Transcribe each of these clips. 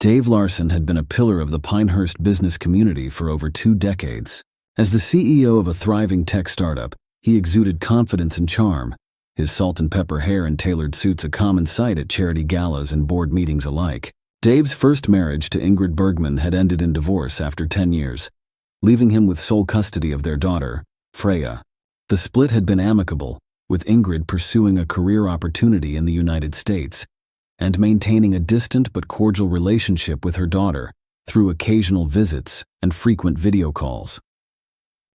Dave Larson had been a pillar of the Pinehurst business community for over 2 decades. As the CEO of a thriving tech startup, he exuded confidence and charm, his salt and pepper hair and tailored suits a common sight at charity galas and board meetings alike. Dave's first marriage to Ingrid Bergman had ended in divorce after 10 years, leaving him with sole custody of their daughter, Freya. The split had been amicable, with Ingrid pursuing a career opportunity in the United States and maintaining a distant but cordial relationship with her daughter through occasional visits and frequent video calls.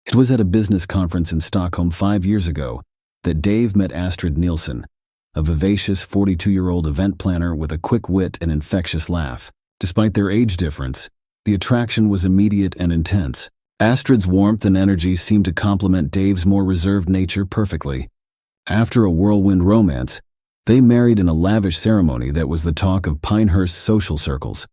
It was at a business conference in Stockholm 5 years ago that Dave met Astrid Nielsen, a vivacious 42-year-old event planner with a quick wit and infectious laugh. Despite their age difference, the attraction was immediate and intense. Astrid's warmth and energy seemed to complement Dave's more reserved nature perfectly. After a whirlwind romance, they married in a lavish ceremony that was the talk of Pinehurst social circles.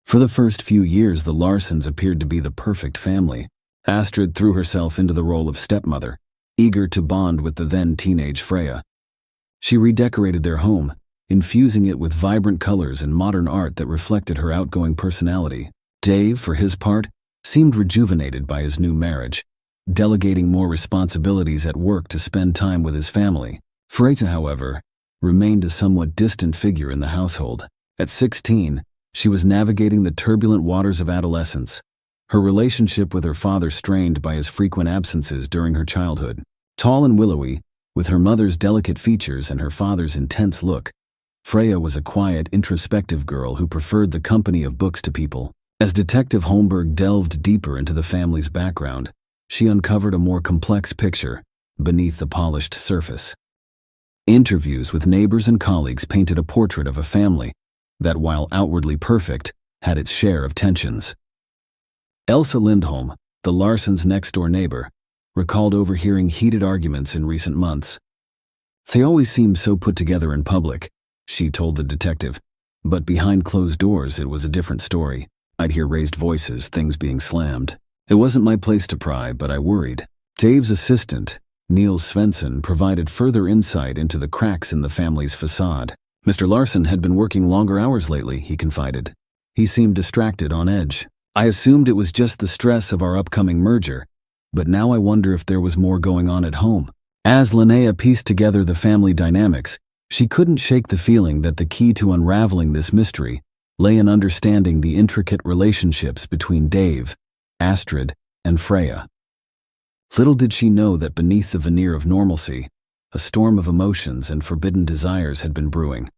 For the first few years, the Larsons appeared to be the perfect family. Astrid threw herself into the role of stepmother, eager to bond with the then teenage Freya. She redecorated their home, infusing it with vibrant colors and modern art that reflected her outgoing personality. Dave, for his part, seemed rejuvenated by his new marriage, delegating more responsibilities at work to spend time with his family. Freya, however, remained a somewhat distant figure in the household. At 16, she was navigating the turbulent waters of adolescence, her relationship with her father strained by his frequent absences during her childhood. Tall and willowy, with her mother's delicate features and her father's intense look, Freya was a quiet, introspective girl who preferred the company of books to people. As Detective Holmberg delved deeper into the family's background, she uncovered a more complex picture beneath the polished surface. Interviews with neighbors and colleagues painted a portrait of a family that, while outwardly perfect, had its share of tensions. Elsa Lindholm, the Larsons' next-door neighbor, recalled overhearing heated arguments in recent months. "They always seemed so put together in public," she told the detective, "but behind closed doors it was a different story. I'd hear raised voices, things being slammed. It wasn't my place to pry, but I worried." Dave's assistant, Niels Svensson, provided further insight into the cracks in the family's facade. "Mr. Larson had been working longer hours lately," he confided. "He seemed distracted, on edge. I assumed it was just the stress of our upcoming merger, but now I wonder if there was more going on at home." As Linnea pieced together the family dynamics, she couldn't shake the feeling that the key to unraveling this mystery lay in understanding the intricate relationships between Dave, Astrid, and Freya. Little did she know that beneath the veneer of normalcy, a storm of emotions and forbidden desires had been brewing,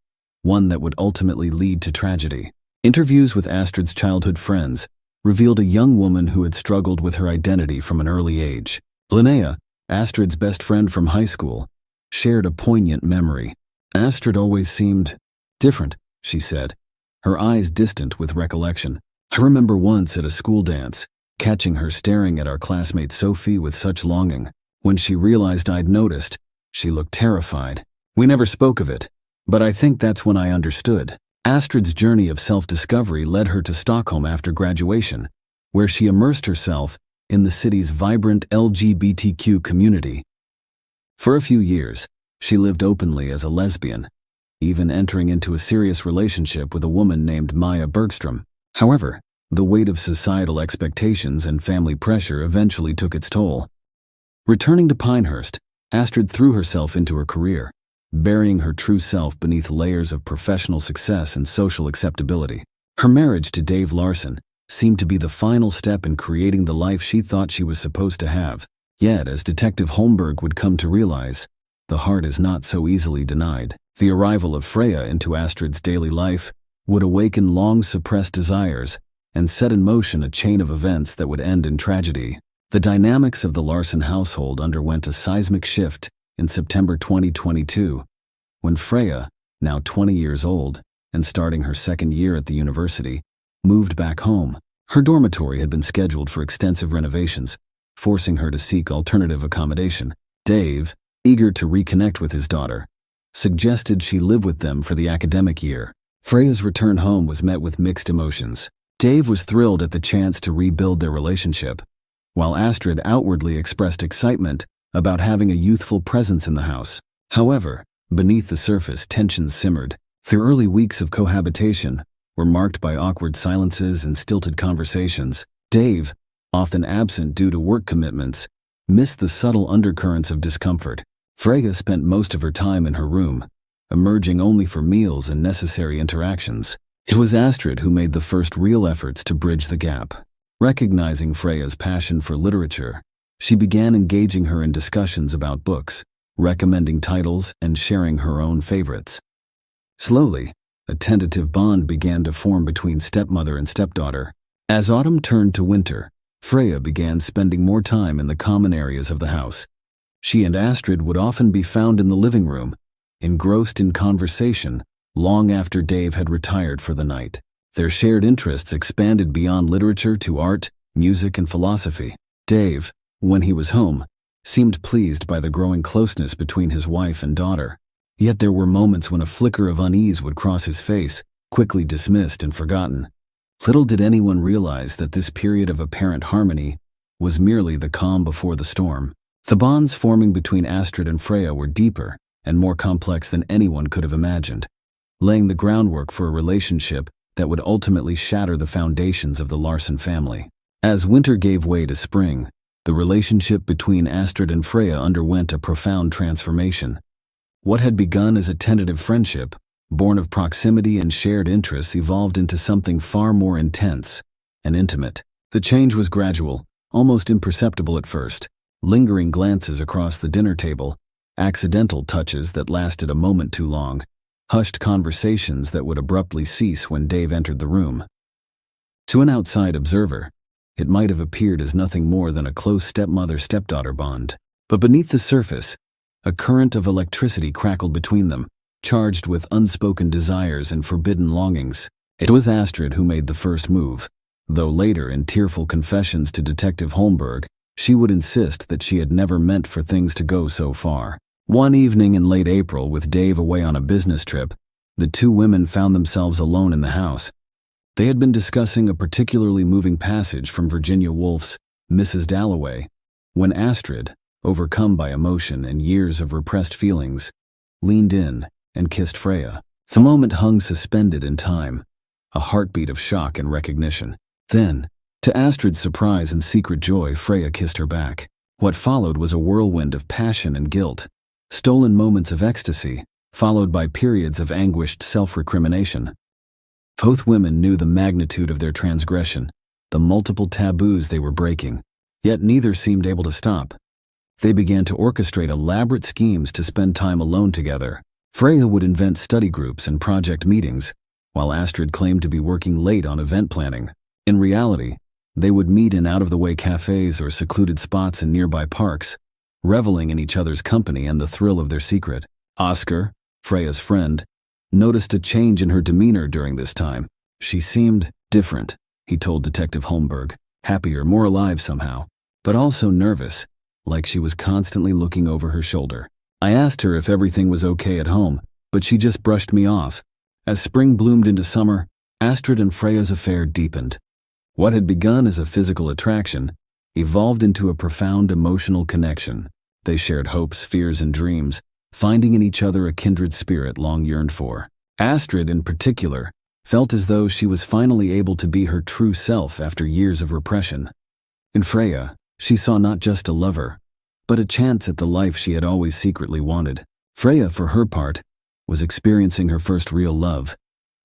one that would ultimately lead to tragedy. Interviews with Astrid's childhood friends revealed a young woman who had struggled with her identity from an early age. Linnea, Astrid's best friend from high school, shared a poignant memory. "Astrid always seemed different," she said, her eyes distant with recollection. "I remember once at a school dance, catching her staring at our classmate Sophie with such longing. When she realized I'd noticed, she looked terrified. We never spoke of it, but I think that's when I understood." Astrid's journey of self-discovery led her to Stockholm after graduation, where she immersed herself in the city's vibrant LGBTQ community. For a few years, she lived openly as a lesbian, even entering into a serious relationship with a woman named Maya Bergstrom. However, the weight of societal expectations and family pressure eventually took its toll. Returning to Pinehurst, Astrid threw herself into her career, burying her true self beneath layers of professional success and social acceptability. Her marriage to Dave Larson seemed to be the final step in creating the life she thought she was supposed to have. Yet, as Detective Holmberg would come to realize, the heart is not so easily denied. The arrival of Freya into Astrid's daily life would awaken long-suppressed desires and set in motion a chain of events that would end in tragedy. The dynamics of the Larson household underwent a seismic shift in September 2022, when Freya, now 20 years old and starting her second year at the university, moved back home. Her dormitory had been scheduled for extensive renovations, forcing her to seek alternative accommodation. Dave, eager to reconnect with his daughter, suggested she live with them for the academic year. Freya's return home was met with mixed emotions. Dave was thrilled at the chance to rebuild their relationship, while Astrid outwardly expressed excitement about having a youthful presence in the house. However, beneath the surface, tensions simmered. The early weeks of cohabitation were marked by awkward silences and stilted conversations. Dave, often absent due to work commitments, missed the subtle undercurrents of discomfort. Freya spent most of her time in her room, emerging only for meals and necessary interactions. It was Astrid who made the first real efforts to bridge the gap. Recognizing Freya's passion for literature, she began engaging her in discussions about books, recommending titles, and sharing her own favorites. Slowly, a tentative bond began to form between stepmother and stepdaughter. As autumn turned to winter, Freya began spending more time in the common areas of the house. She and Astrid would often be found in the living room, engrossed in conversation, long after Dave had retired for the night. Their shared interests expanded beyond literature to art, music, and philosophy. Dave, when he was home, seemed pleased by the growing closeness between his wife and daughter. Yet there were moments when a flicker of unease would cross his face, quickly dismissed and forgotten. Little did anyone realize that this period of apparent harmony was merely the calm before the storm. The bonds forming between Astrid and Freya were deeper and more complex than anyone could have imagined, laying the groundwork for a relationship that would ultimately shatter the foundations of the Larsen family. As winter gave way to spring, the relationship between Astrid and Freya underwent a profound transformation. What had begun as a tentative friendship, born of proximity and shared interests, evolved into something far more intense and intimate. The change was gradual, almost imperceptible at first. Lingering glances across the dinner table, accidental touches that lasted a moment too long, hushed conversations that would abruptly cease when Dave entered the room. To an outside observer, it might have appeared as nothing more than a close stepmother-stepdaughter bond. But beneath the surface, a current of electricity crackled between them, charged with unspoken desires and forbidden longings. It was Astrid who made the first move, though later, in tearful confessions to Detective Holmberg, she would insist that she had never meant for things to go so far. One evening in late April, with Dave away on a business trip, the two women found themselves alone in the house. They had been discussing a particularly moving passage from Virginia Woolf's Mrs. Dalloway, when Astrid, overcome by emotion and years of repressed feelings, leaned in and kissed Freya. The moment hung suspended in time, a heartbeat of shock and recognition. Then, to Astrid's surprise and secret joy, Freya kissed her back. What followed was a whirlwind of passion and guilt, stolen moments of ecstasy, followed by periods of anguished self-recrimination. Both women knew the magnitude of their transgression, the multiple taboos they were breaking, yet neither seemed able to stop. They began to orchestrate elaborate schemes to spend time alone together. Freya would invent study groups and project meetings, while Astrid claimed to be working late on event planning. In reality, they would meet in out-of-the-way cafes or secluded spots in nearby parks, reveling in each other's company and the thrill of their secret. Oscar, Freya's friend, noticed a change in her demeanor during this time. She seemed different, he told Detective Holmberg, happier, more alive somehow, but also nervous, like she was constantly looking over her shoulder. I asked her if everything was okay at home, but she just brushed me off. As spring bloomed into summer, Astrid and Freya's affair deepened. What had begun as a physical attraction evolved into a profound emotional connection. They shared hopes, fears, and dreams, finding in each other a kindred spirit long yearned for. Astrid, in particular, felt as though she was finally able to be her true self after years of repression. In Freya, she saw not just a lover, but a chance at the life she had always secretly wanted. Freya, for her part, was experiencing her first real love,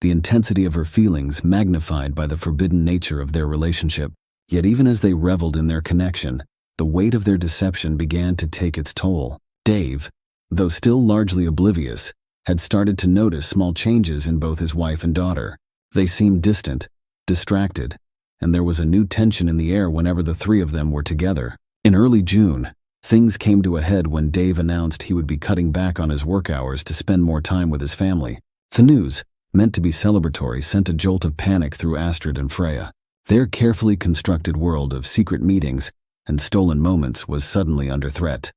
the intensity of her feelings magnified by the forbidden nature of their relationship. Yet even as they reveled in their connection, the weight of their deception began to take its toll. Dave, though still largely oblivious, had started to notice small changes in both his wife and daughter. They seemed distant, distracted, and there was a new tension in the air whenever the three of them were together. In early June, things came to a head when Dave announced he would be cutting back on his work hours to spend more time with his family. The news, meant to be celebratory, sent a jolt of panic through Astrid and Freya. Their carefully constructed world of secret meetings and stolen moments was suddenly under threat.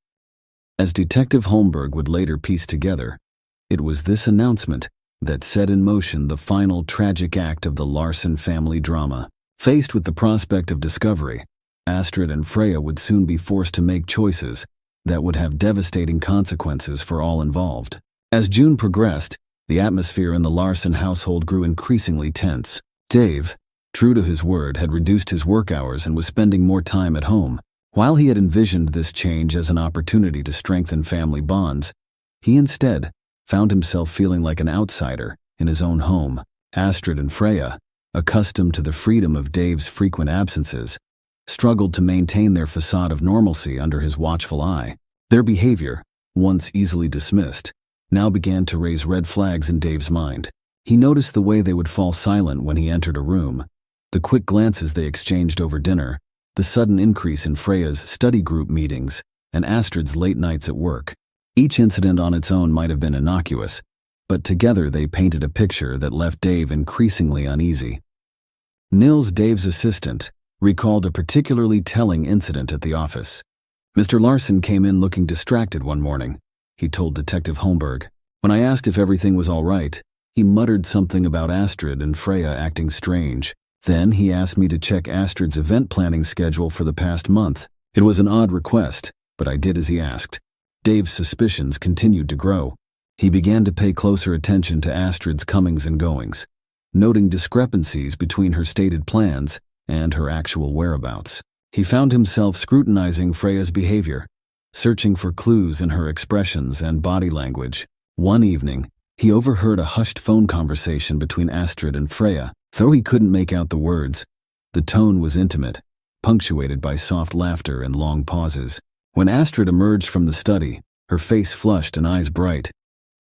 As Detective Holmberg would later piece together, it was this announcement that set in motion the final tragic act of the Larsen family drama. Faced with the prospect of discovery, Astrid and Freya would soon be forced to make choices that would have devastating consequences for all involved. As June progressed, The atmosphere in the Larson household grew increasingly tense. Dave, true to his word, had reduced his work hours and was spending more time at home. While he had envisioned this change as an opportunity to strengthen family bonds, he instead found himself feeling like an outsider in his own home. Astrid and Freya, accustomed to the freedom of Dave's frequent absences, struggled to maintain their facade of normalcy under his watchful eye. Their behavior, once easily dismissed, now began to raise red flags in Dave's mind. He noticed the way they would fall silent when he entered a room, the quick glances they exchanged over dinner, the sudden increase in Freya's study group meetings, and Astrid's late nights at work. Each incident on its own might have been innocuous, but together they painted a picture that left Dave increasingly uneasy. Nils, Dave's assistant, recalled a particularly telling incident at the office. Mr. Larson came in looking distracted one morning, he told Detective Holmberg. When I asked if everything was all right, he muttered something about Astrid and Freya acting strange. Then he asked me to check Astrid's event planning schedule for the past month. It was an odd request, but I did as he asked. Dave's suspicions continued to grow. He began to pay closer attention to Astrid's comings and goings, noting discrepancies between her stated plans and her actual whereabouts. He found himself scrutinizing Freya's behavior, searching for clues in her expressions and body language. One evening, he overheard a hushed phone conversation between Astrid and Freya. Though he couldn't make out the words, the tone was intimate, punctuated by soft laughter and long pauses. When Astrid emerged from the study, her face flushed and eyes bright,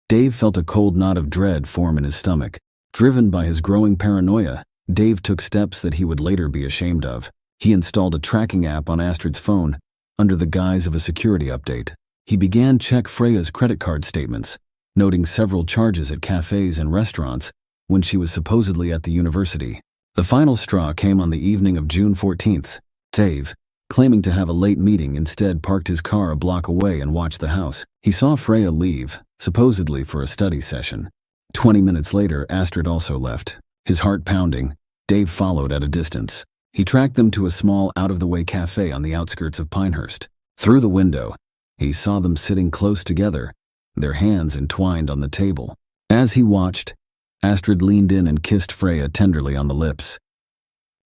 Dave felt a cold knot of dread form in his stomach. Driven by his growing paranoia, Dave took steps that he would later be ashamed of. He installed a tracking app on Astrid's phone under the guise of a security update. He began check Freya's credit card statements, noting several charges at cafes and restaurants when she was supposedly at the university. The final straw came on the evening of June 14th. Dave, claiming to have a late meeting, instead parked his car a block away and watched the house. He saw Freya leave, supposedly for a study session. 20 minutes later, Astrid also left. His heart pounding, Dave followed at a distance. He tracked them to a small, out-of-the-way cafe on the outskirts of Pinehurst. Through the window, he saw them sitting close together, their hands entwined on the table. As he watched, Astrid leaned in and kissed Freya tenderly on the lips.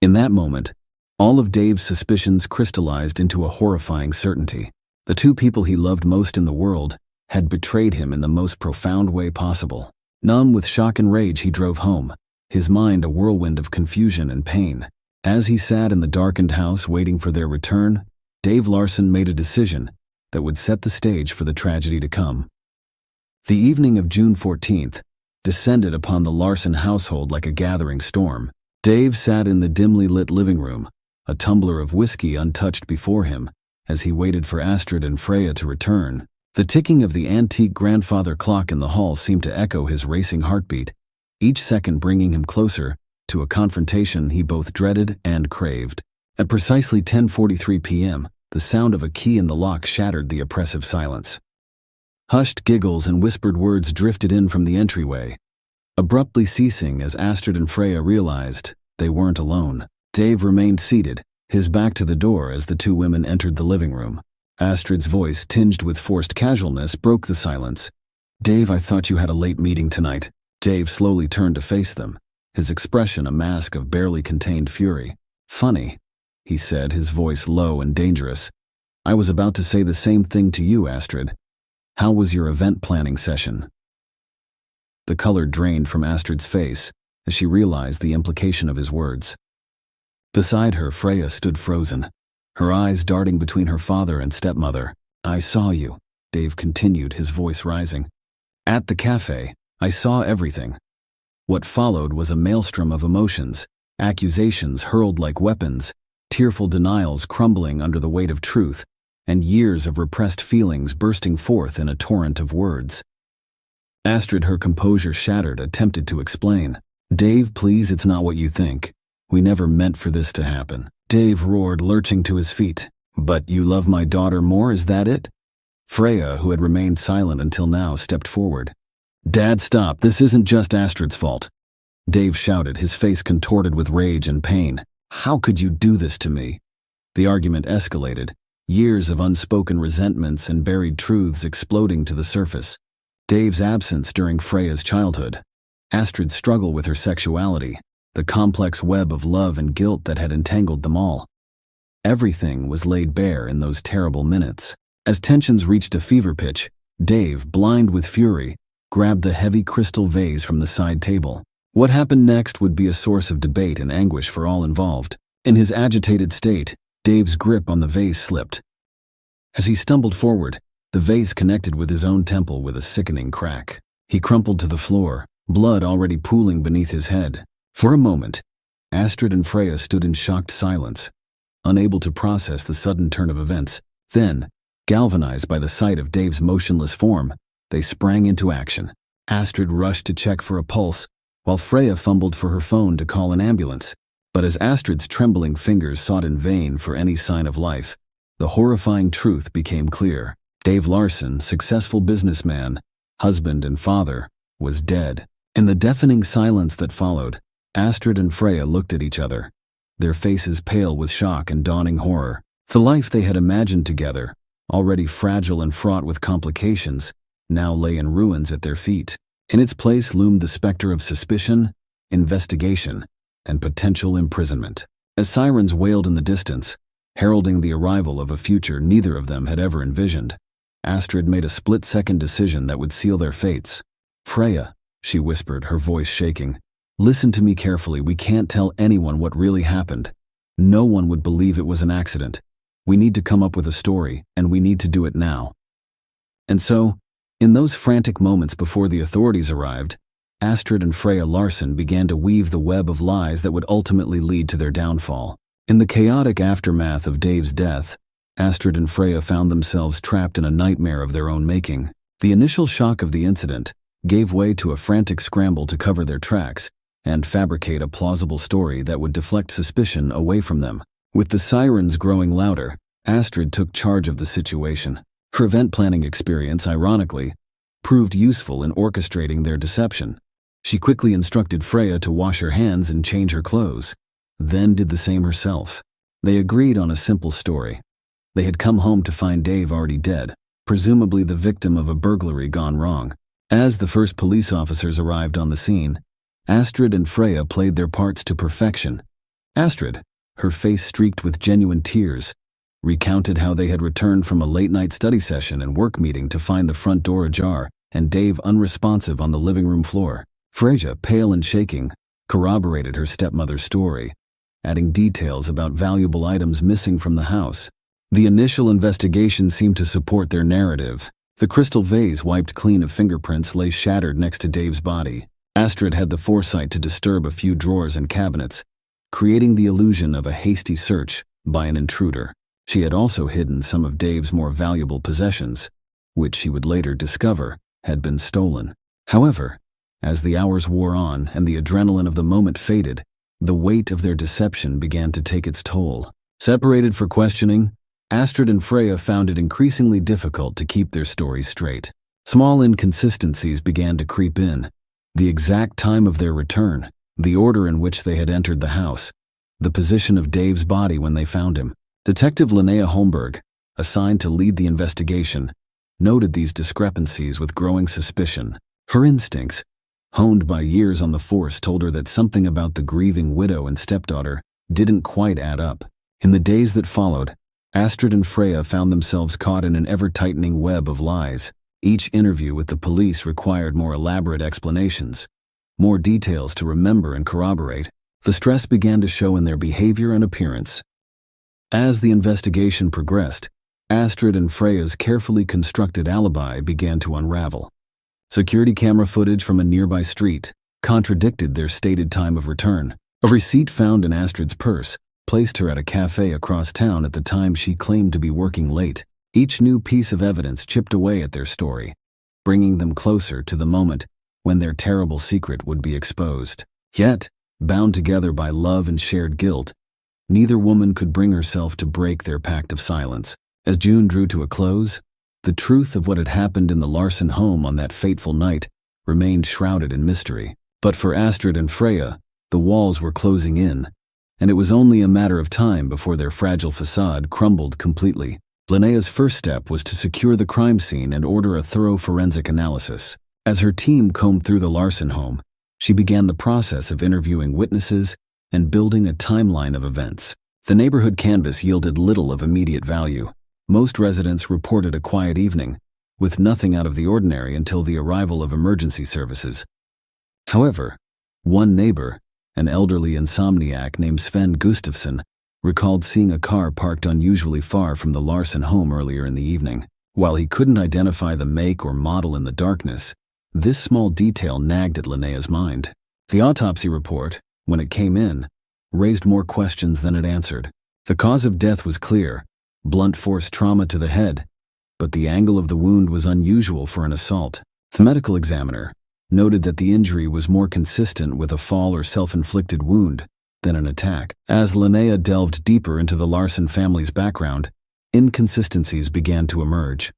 In that moment, all of Dave's suspicions crystallized into a horrifying certainty. The two people he loved most in the world had betrayed him in the most profound way possible. Numb with shock and rage, he drove home, his mind a whirlwind of confusion and pain. As he sat in the darkened house waiting for their return, Dave Larson made a decision that would set the stage for the tragedy to come. The evening of June 14th descended upon the Larson household like a gathering storm. Dave sat in the dimly lit living room, a tumbler of whiskey untouched before him, as he waited for Astrid and Freya to return. The ticking of the antique grandfather clock in the hall seemed to echo his racing heartbeat, each second bringing him closer to a confrontation he both dreaded and craved. At precisely 10:43 p.m., the sound of a key in the lock shattered the oppressive silence. Hushed giggles and whispered words drifted in from the entryway, abruptly ceasing as Astrid and Freya realized they weren't alone. Dave remained seated, his back to the door as the two women entered the living room. Astrid's voice, tinged with forced casualness, broke the silence. "Dave, I thought you had a late meeting tonight." Dave slowly turned to face them, his expression a mask of barely contained fury. "Funny," he said, his voice low and dangerous. "I was about to say the same thing to you, Astrid. How was your event planning session?" The color drained from Astrid's face as she realized the implication of his words. Beside her, Freya stood frozen, her eyes darting between her father and stepmother. "I saw you," Dave continued, his voice rising. "At the cafe, I saw everything." What followed was a maelstrom of emotions, accusations hurled like weapons, tearful denials crumbling under the weight of truth, and years of repressed feelings bursting forth in a torrent of words. Astrid, her composure shattered, attempted to explain. "Dave, please, it's not what you think. We never meant for this to happen." Dave roared, lurching to his feet. "But you love my daughter more, is that it?" Freya, who had remained silent until now, stepped forward. "Dad, stop. This isn't just Astrid's fault," Dave shouted, his face contorted with rage and pain. "How could you do this to me?" The argument escalated, years of unspoken resentments and buried truths exploding to the surface. Dave's absence during Freya's childhood, Astrid's struggle with her sexuality, the complex web of love and guilt that had entangled them all. Everything was laid bare in those terrible minutes. As tensions reached a fever pitch, Dave, blind with fury, grabbed the heavy crystal vase from the side table. What happened next would be a source of debate and anguish for all involved. In his agitated state, Dave's grip on the vase slipped. As he stumbled forward, the vase connected with his own temple with a sickening crack. He crumpled to the floor, blood already pooling beneath his head. For a moment, Astrid and Freya stood in shocked silence, unable to process the sudden turn of events. Then, galvanized by the sight of Dave's motionless form, they sprang into action. Astrid rushed to check for a pulse, while Freya fumbled for her phone to call an ambulance. But as Astrid's trembling fingers sought in vain for any sign of life, the horrifying truth became clear. Dave Larson, successful businessman, husband and father, was dead. In the deafening silence that followed, Astrid and Freya looked at each other, their faces pale with shock and dawning horror. The life they had imagined together, already fragile and fraught with complications, now lay in ruins at their feet. In its place loomed the specter of suspicion, investigation, and potential imprisonment. As sirens wailed in the distance, heralding the arrival of a future neither of them had ever envisioned, Astrid made a split-second decision that would seal their fates. "Freya," she whispered, her voice shaking, "listen to me carefully. We can't tell anyone what really happened. No one would believe it was an accident. We need to come up with a story, and we need to do it now." And so, in those frantic moments before the authorities arrived, Astrid and Freya Larson began to weave the web of lies that would ultimately lead to their downfall. In the chaotic aftermath of Dave's death, Astrid and Freya found themselves trapped in a nightmare of their own making. The initial shock of the incident gave way to a frantic scramble to cover their tracks and fabricate a plausible story that would deflect suspicion away from them. With the sirens growing louder, Astrid took charge of the situation. Her event planning experience, ironically, proved useful in orchestrating their deception. She quickly instructed Freya to wash her hands and change her clothes, then did the same herself. They agreed on a simple story. They had come home to find Dave already dead, presumably the victim of a burglary gone wrong. As the first police officers arrived on the scene, Astrid and Freya played their parts to perfection. Astrid, her face streaked with genuine tears, recounted how they had returned from a late-night study session and work meeting to find the front door ajar and Dave unresponsive on the living room floor. Freya, pale and shaking, corroborated her stepmother's story, adding details about valuable items missing from the house. The initial investigation seemed to support their narrative. The crystal vase wiped clean of fingerprints lay shattered next to Dave's body. Astrid had the foresight to disturb a few drawers and cabinets, creating the illusion of a hasty search by an intruder. She had also hidden some of Dave's more valuable possessions, which she would later discover had been stolen. However, as the hours wore on and the adrenaline of the moment faded, the weight of their deception began to take its toll. Separated for questioning, Astrid and Freya found it increasingly difficult to keep their stories straight. Small inconsistencies began to creep in. The exact time of their return, the order in which they had entered the house, the position of Dave's body when they found him. Detective Linnea Holmberg, assigned to lead the investigation, noted these discrepancies with growing suspicion. Her instincts, honed by years on the force, told her that something about the grieving widow and stepdaughter didn't quite add up. In the days that followed, Astrid and Freya found themselves caught in an ever-tightening web of lies. Each interview with the police required more elaborate explanations, more details to remember and corroborate. The stress began to show in their behavior and appearance. As the investigation progressed, Astrid and Freya's carefully constructed alibi began to unravel. Security camera footage from a nearby street contradicted their stated time of return. A receipt found in Astrid's purse placed her at a cafe across town at the time she claimed to be working late. Each new piece of evidence chipped away at their story, bringing them closer to the moment when their terrible secret would be exposed. Yet, bound together by love and shared guilt, neither woman could bring herself to break their pact of silence. As June drew to a close, the truth of what had happened in the Larson home on that fateful night remained shrouded in mystery. But for Astrid and Freya, the walls were closing in, and it was only a matter of time before their fragile facade crumbled completely. Linnea's first step was to secure the crime scene and order a thorough forensic analysis. As her team combed through the Larson home, she began the process of interviewing witnesses and building a timeline of events. The neighborhood canvass yielded little of immediate value. Most residents reported a quiet evening, with nothing out of the ordinary until the arrival of emergency services. However, one neighbor, an elderly insomniac named Sven Gustafsson, recalled seeing a car parked unusually far from the Larson home earlier in the evening. While he couldn't identify the make or model in the darkness, this small detail nagged at Linnea's mind. The autopsy report, when it came in, raised more questions than it answered. The cause of death was clear: blunt force trauma to the head, but the angle of the wound was unusual for an assault. The medical examiner noted that the injury was more consistent with a fall or self-inflicted wound than an attack. As Linnea delved deeper into the Larson family's background, inconsistencies began to emerge.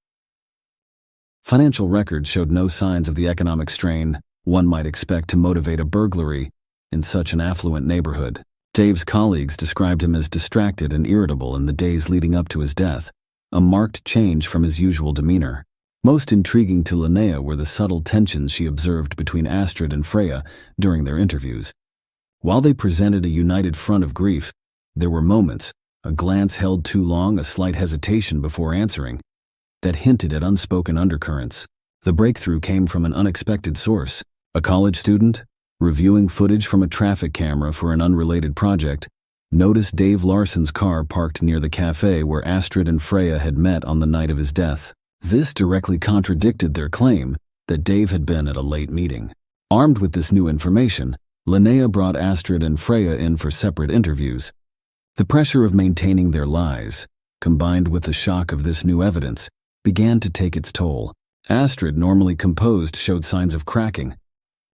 Financial records showed no signs of the economic strain one might expect to motivate a burglary in such an affluent neighborhood. Dave's colleagues described him as distracted and irritable in the days leading up to his death, a marked change from his usual demeanor. Most intriguing to Linnea were the subtle tensions she observed between Astrid and Freya during their interviews. While they presented a united front of grief, there were moments, a glance held too long, a slight hesitation before answering, that hinted at unspoken undercurrents. The breakthrough came from an unexpected source. A college student, reviewing footage from a traffic camera for an unrelated project, noticed Dave Larson's car parked near the cafe where Astrid and Freya had met on the night of his death. This directly contradicted their claim that Dave had been at a late meeting. Armed with this new information, Linnea brought Astrid and Freya in for separate interviews. The pressure of maintaining their lies, combined with the shock of this new evidence, began to take its toll. Astrid, normally composed, showed signs of cracking.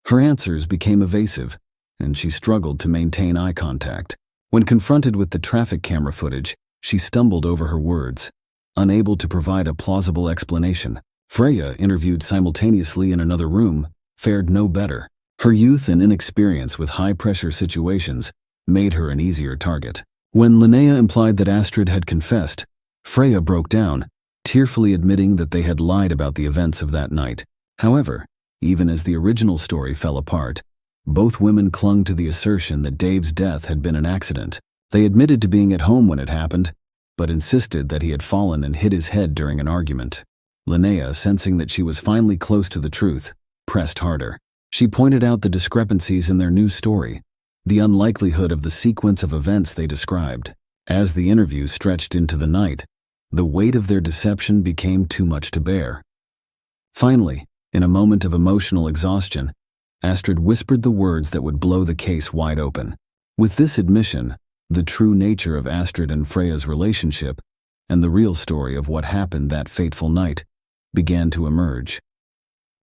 Her answers became evasive, and she struggled to maintain eye contact. When confronted with the traffic camera footage, she stumbled over her words, unable to provide a plausible explanation. Freya, interviewed simultaneously in another room, fared no better. Her youth and inexperience with high-pressure situations made her an easier target. When Linnea implied that Astrid had confessed, Freya broke down, tearfully admitting that they had lied about the events of that night. However, even as the original story fell apart, both women clung to the assertion that Dave's death had been an accident. They admitted to being at home when it happened, but insisted that he had fallen and hit his head during an argument. Linnea, sensing that she was finally close to the truth, pressed harder. She pointed out the discrepancies in their new story, the unlikelihood of the sequence of events they described. As the interview stretched into the night, the weight of their deception became too much to bear. Finally, in a moment of emotional exhaustion, Astrid whispered the words that would blow the case wide open. With this admission, the true nature of Astrid and Freya's relationship and the real story of what happened that fateful night began to emerge.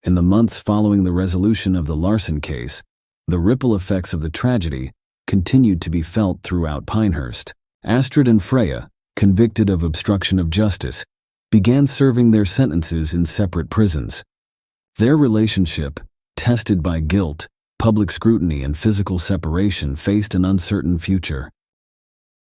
In the months following the resolution of the Larson case, the ripple effects of the tragedy continued to be felt throughout Pinehurst. Astrid and Freya, convicted of obstruction of justice, began serving their sentences in separate prisons. Their relationship, tested by guilt, public scrutiny, and physical separation, faced an uncertain future.